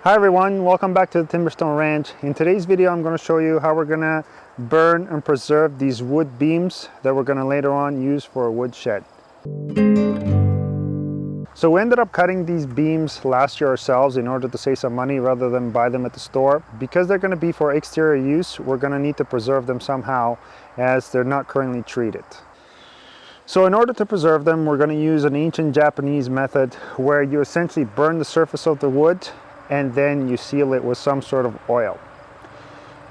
Hi everyone, welcome back to the Timberstone Ranch. In today's video I'm going to show you how we're going to burn and preserve these wood beams that we're going to later on use for a wood shed. So we ended up cutting these beams last year ourselves in order to save some money rather than buy them at the store. Because they're going to be for exterior use, we're going to need to preserve them somehow as they're not currently treated. So in order to preserve them, we're going to use an ancient Japanese method where you essentially burn the surface of the wood and then you seal it with some sort of oil.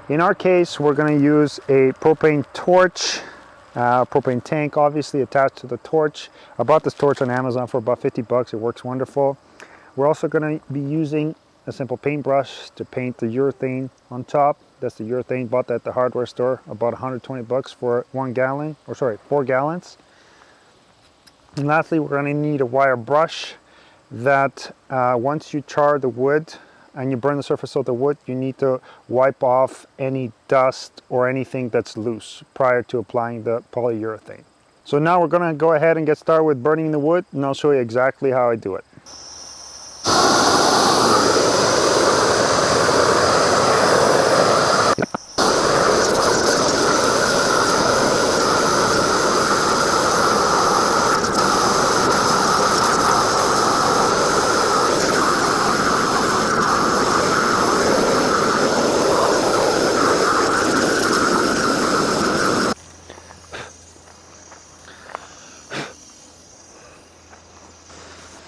In our case, we're going to use a propane torch, propane tank obviously attached to the torch. I bought this torch on Amazon for about 50 bucks. It works wonderful. We're also going to be using a simple paintbrush to paint the urethane on top. That's the urethane, bought that at the hardware store, about 120 bucks for 4 gallons. And lastly, we're going to need a wire brush that once you char the wood and you burn the surface of the wood, you need to wipe off any dust or anything that's loose prior to applying the polyurethane. So now we're going to go ahead and get started with burning the wood, and I'll show you exactly how I do it.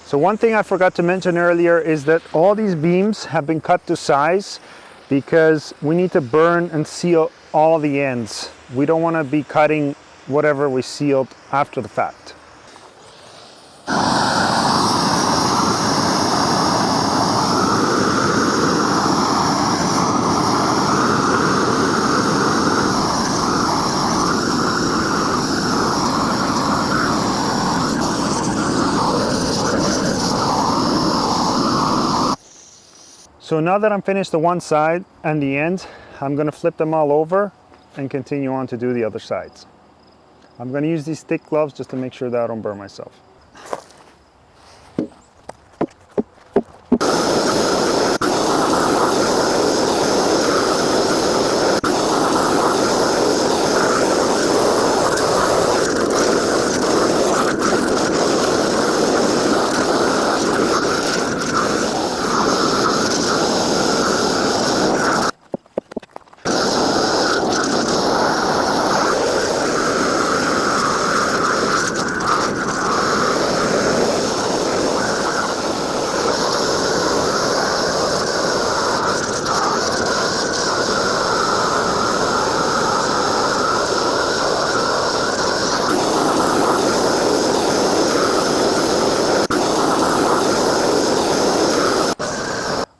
So one thing I forgot to mention earlier is that all these beams have been cut to size because we need to burn and seal all the ends. We don't want to be cutting whatever we sealed after the fact. So now that I'm finished the one side and the end, I'm going to flip them all over and continue on to do the other sides. I'm going to use these thick gloves just to make sure that I don't burn myself.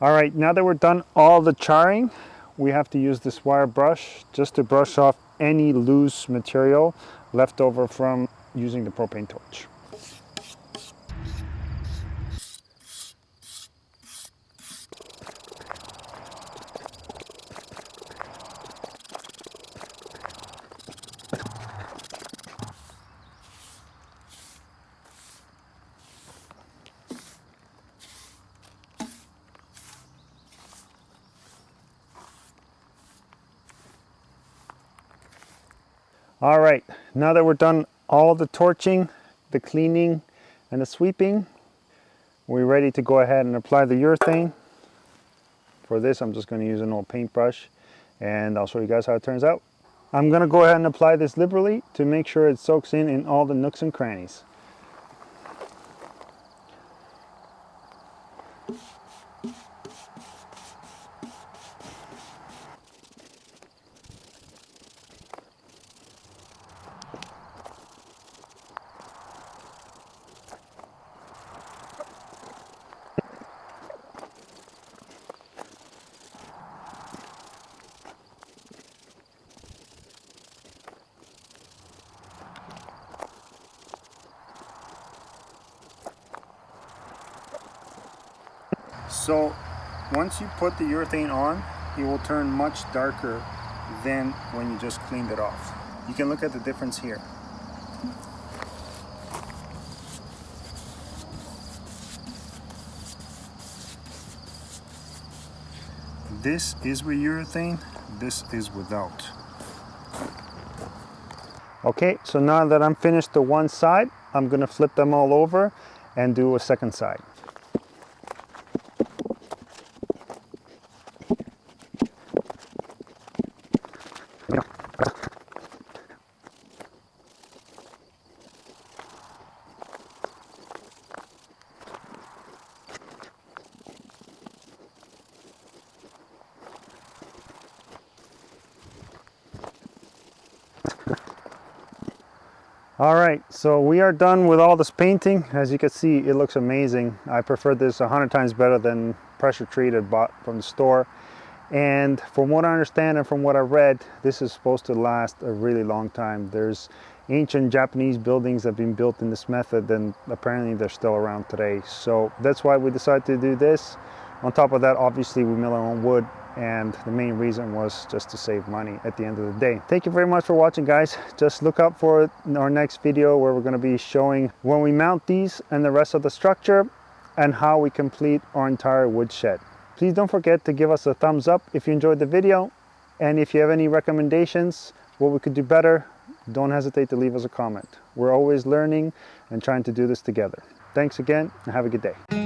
All right, now that we're done all the charring, we have to use this wire brush just to brush off any loose material left over from using the propane torch. All right, now that we're done all the torching, the cleaning, and the sweeping, we're ready to go ahead and apply the urethane. For this, I'm just going to use an old paintbrush, and I'll show you guys how it turns out. I'm going to go ahead and apply this liberally to make sure it soaks in all the nooks and crannies. So once you put the urethane on, it will turn much darker than when you just cleaned it off. You can look at the difference here. This is with urethane, this is without. Okay, so now that I'm finished the one side, I'm gonna flip them all over and do a second side. All right, so we are done with all this painting. As you can see, it looks amazing. I prefer this 100 times better than pressure treated bought from the store. And from what I understand and from what I read, this is supposed to last a really long time. There's ancient Japanese buildings that have been built in this method, and apparently they're still around today. So that's why we decided to do this. On top of that, obviously we mill our own wood, and the main reason was just to save money at the end of the day. Thank you very much for watching, guys. Just look out for our next video where we're going to be showing when we mount these and the rest of the structure and how we complete our entire wood shed. Please don't forget to give us a thumbs up if you enjoyed the video, and if you have any recommendations what we could do better, don't hesitate to leave us a comment. We're always learning and trying to do this together. Thanks again and have a good day.